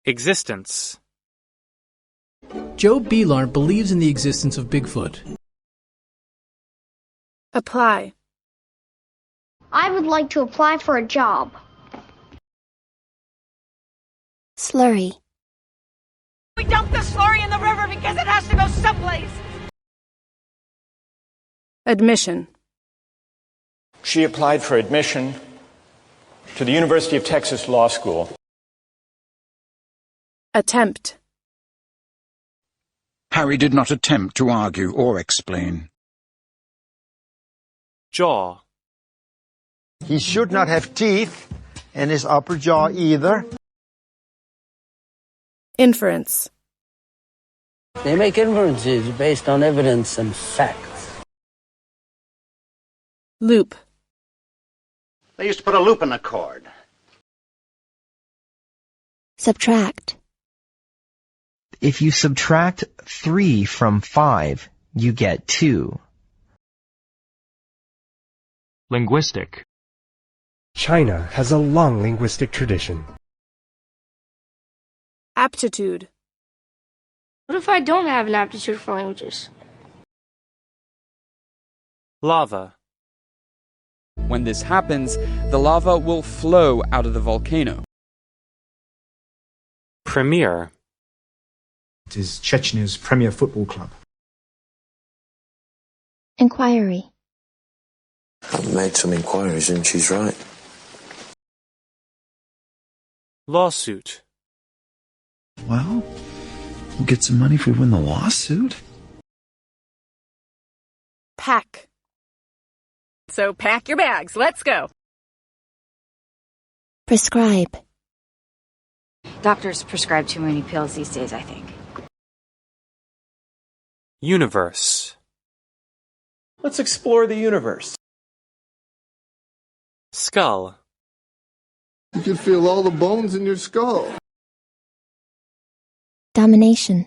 Existence. Joe Beelar believes in the existence of Bigfoot. Apply. I would like to apply for a job. Slurry. We dumped the slurry in the river because it has to go someplace. Admission. She applied for admission to the University of Texas Law School. Attempt. Harry did not attempt to argue or explain. Jaw. He should not have teeth in his upper jaw either. Inference. They make inferences based on evidence and facts. Loop. They used to put a loop in a cord. Subtract. If you subtract 3 from 5, you get 2. Linguistic. China has a long linguistic tradition. Aptitude. What if I don't have an aptitude for languages? Lava. When this happens, the lava will flow out of the volcano. Premier. It is Chechnya's premier football club. Inquiry. I've made some inquiries and she's right. Lawsuit. Well, we'll get some money if we win the lawsuit. Pack. So pack your bags. Let's go. Prescribe. Doctors prescribe too many pills these days, I think. Universe. Let's explore the universe. Skull. You can feel all the bones in your skull. Domination.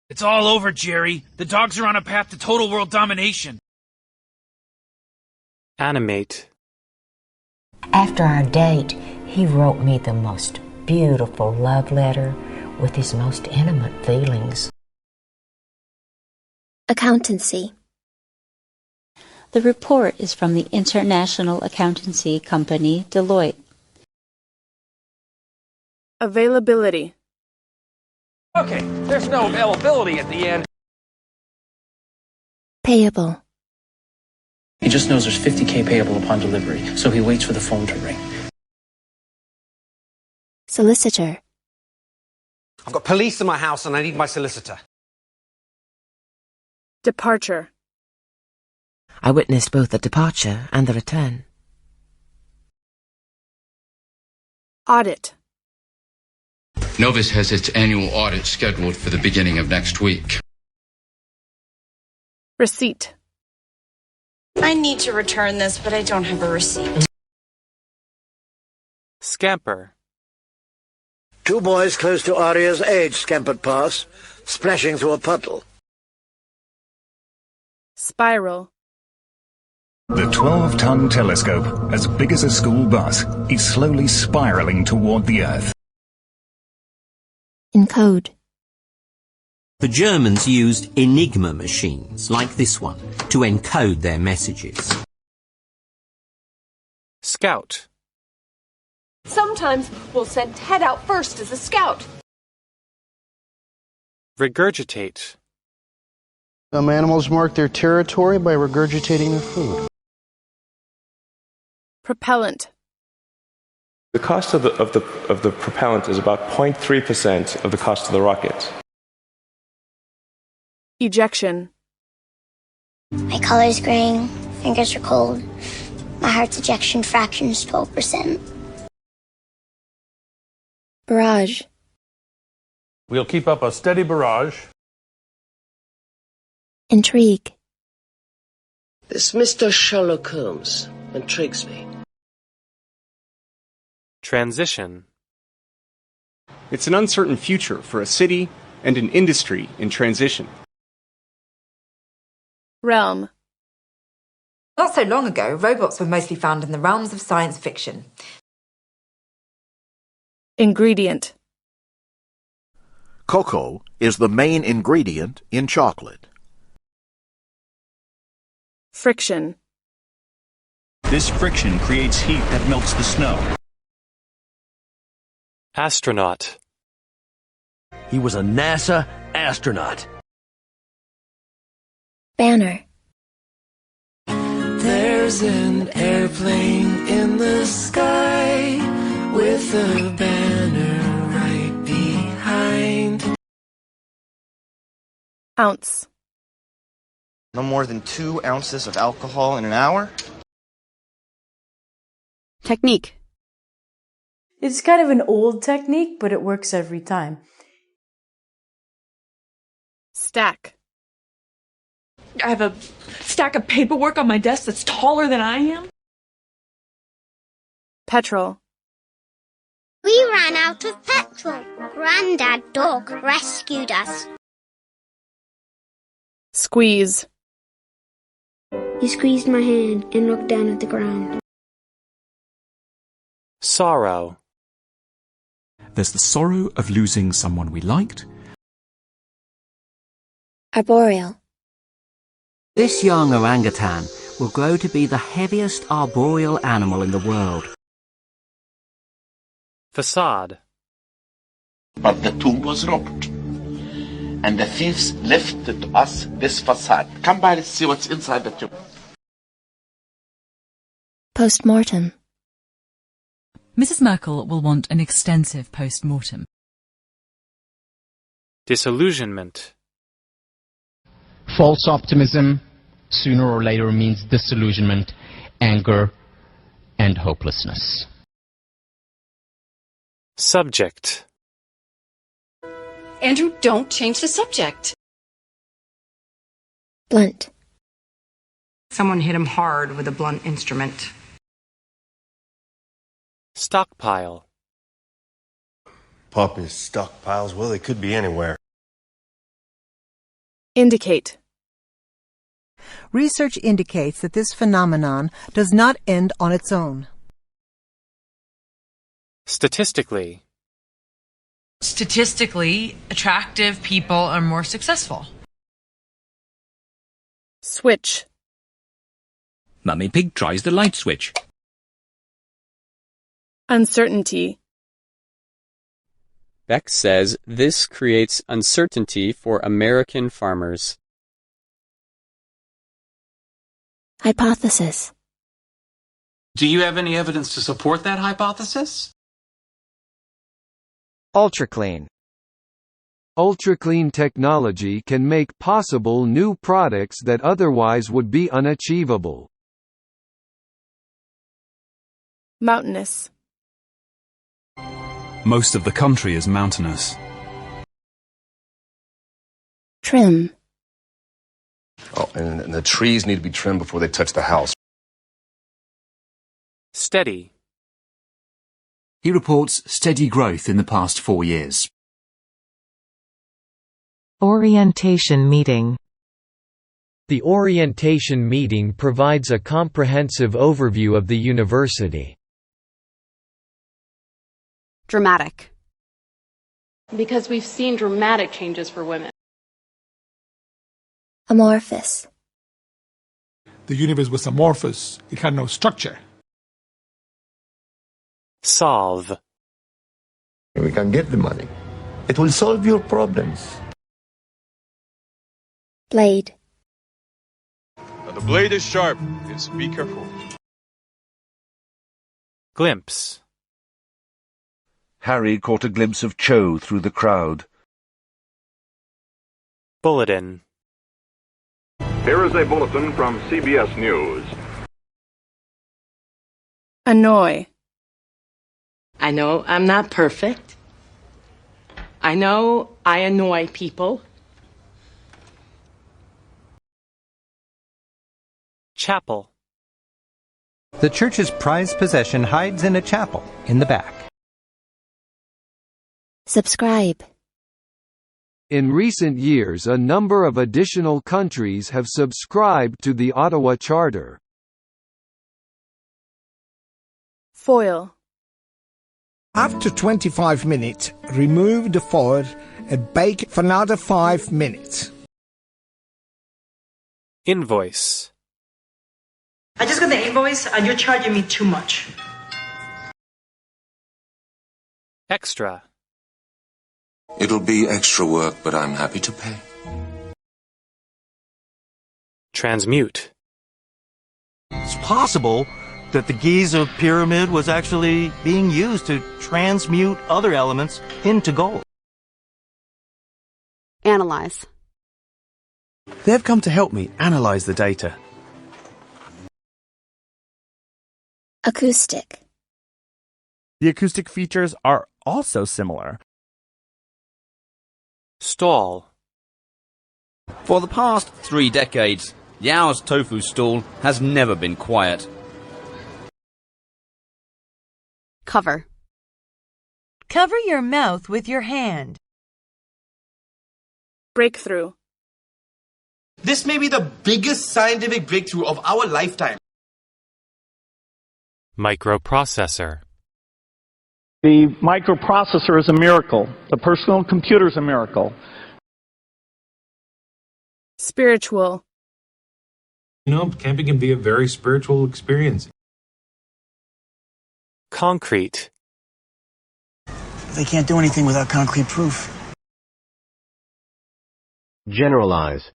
It's all over, Jerry. The dogs are on a path to total world domination. Animate. After our date, he wrote me the most beautiful love letter with his most intimate feelings. Accountancy. The report is from the international accountancy company Deloitte. Availability. Okay, there's no availability at the end. Payable. He just knows there's $50K payable upon delivery, so he waits for the phone to ring. Solicitor. I've got police in my house and I need my solicitor. Departure. I witnessed both the departure and the return. Audit. Novus has its annual audit scheduled for the beginning of next week. Receipt. I need to return this, but I don't have a receipt. Scamper. 2 boys close to Aria's age scampered past, splashing through a puddle. Spiral. The 12-ton telescope, as big as a school bus, is slowly spiraling toward the Earth. Encode. The Germans used Enigma machines, like this one, to encode their messages. Scout. Sometimes we'll send Ted out first as a scout. Regurgitate. Some animals mark their territory by regurgitating their food. Propellant. The cost of the propellant is about 0.3% of the cost of the rocket. Ejection. My color's graying, fingers are cold. My heart's ejection fraction is 12%. Barrage. We'll keep up a steady barrage. Intrigue. This Mr. Sherlock Holmes intrigues me. Transition. It's an uncertain future for a city and an industry in transition. Realm. Not so long ago, robots were mostly found in the realms of science fiction. Ingredient. Cocoa is the main ingredient in chocolate. Friction. This friction creates heat that melts the snow. Astronaut. He was a NASA astronaut. Banner. There's an airplane in the sky with a banner right behind. Ounce. No more than 2 ounces of alcohol in an hour. Technique. It's kind of an old technique, but it works every time. Stack. I have a stack of paperwork on my desk that's taller than I am. Petrol. We ran out of petrol. Grandad Dog rescued us. Squeeze. He squeezed my hand and looked down at the ground. Sorrow. There's the sorrow of losing someone we liked. Arboreal. This young orangutan will grow to be the heaviest arboreal animal in the world. Facade. But the tomb was robbed, and the thieves left to us this facade. Come by, let's see what's inside the tomb. Postmortem. Mrs. Merkel will want an extensive post-mortem. Disillusionment. False optimism sooner or later means disillusionment, anger, and hopelessness. Subject. Andrew, don't change the subject. Blunt. Someone hit him hard with a blunt instrument. Stockpile. Puppies, stockpiles, well, they could be anywhere. Indicate. Research indicates that this phenomenon does not end on its own. Statistically. Statistically, attractive people are more successful. Switch. Mummy Pig tries the light switch. Uncertainty. Beck says this creates uncertainty for American farmers. Hypothesis. Do you have any evidence to support that hypothesis? UltraClean. UltraClean technology can make possible new products that otherwise would be unachievable. Mountainous. Most of the country is mountainous. Trim. Oh, and the trees need to be trimmed before they touch the house. Steady. He reports steady growth in the past 4 years. Orientation meeting. The orientation meeting provides a comprehensive overview of the university. Dramatic. Because we've seen dramatic changes for women. Amorphous. The universe was amorphous. It had no structure. Solve. We can get the money. It will solve your problems. Blade. Now the blade is sharp. Yes, be careful. Glimpse. Harry caught a glimpse of Cho through the crowd. Bulletin. Here is a bulletin from CBS News. Annoy. I know I'm not perfect. I know I annoy people. Chapel. The church's prized possession hides in a chapel in the back. Subscribe. In recent years, a number of additional countries have subscribed to the Ottawa Charter. Foil. After 25 minutes, remove the foil and bake for another 5 minutes. Invoice. I just got the invoice and you're charging me too much. Extra. It'll be extra work, but I'm happy to pay. Transmute. It's possible that the Giza pyramid was actually being used to transmute other elements into gold. Analyze. They've come to help me analyze the data. Acoustic. The acoustic features are also similar. Stall. For the past 3 decades, Yao's tofu stall has never been quiet. Cover. Cover your mouth with your hand. Breakthrough. This may be the biggest scientific breakthrough of our lifetime. Microprocessor. The microprocessor is a miracle. The personal computer is a miracle. Spiritual. You know, camping can be a very spiritual experience. Concrete. They can't do anything without concrete proof. Generalize.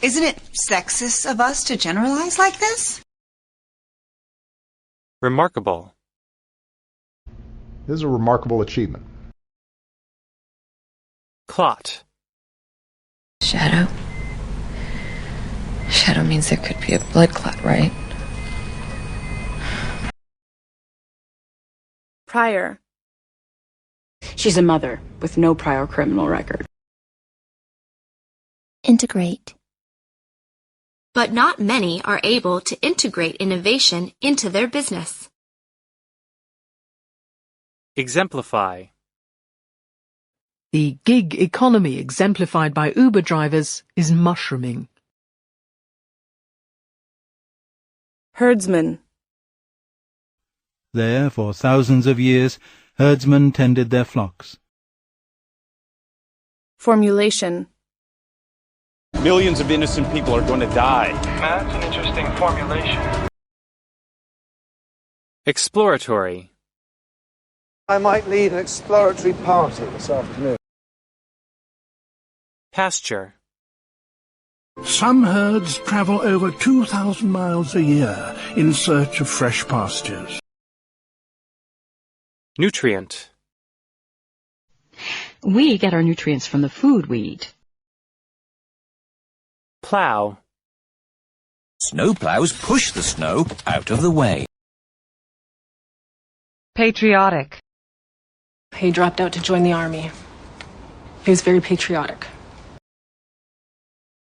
Isn't it sexist of us to generalize like this? Remarkable. This is a remarkable achievement. Clot. Shadow? Shadow means there could be a blood clot, right? Prior. She's a mother with no prior criminal record. Integrate. But not many are able to integrate innovation into their business. Exemplify. The gig economy exemplified by Uber drivers is mushrooming. Herdsman. There, for thousands of years, herdsmen tended their flocks. Formulation. Millions of innocent people are going to die. That's an interesting formulation. Exploratory. I might lead an exploratory party this afternoon. Pasture. Some herds travel over 2,000 miles a year in search of fresh pastures. Nutrient. We get our nutrients from the food we eat. Plow. Snowplows push the snow out of the way. Patriotic. He dropped out to join the army. He was very patriotic.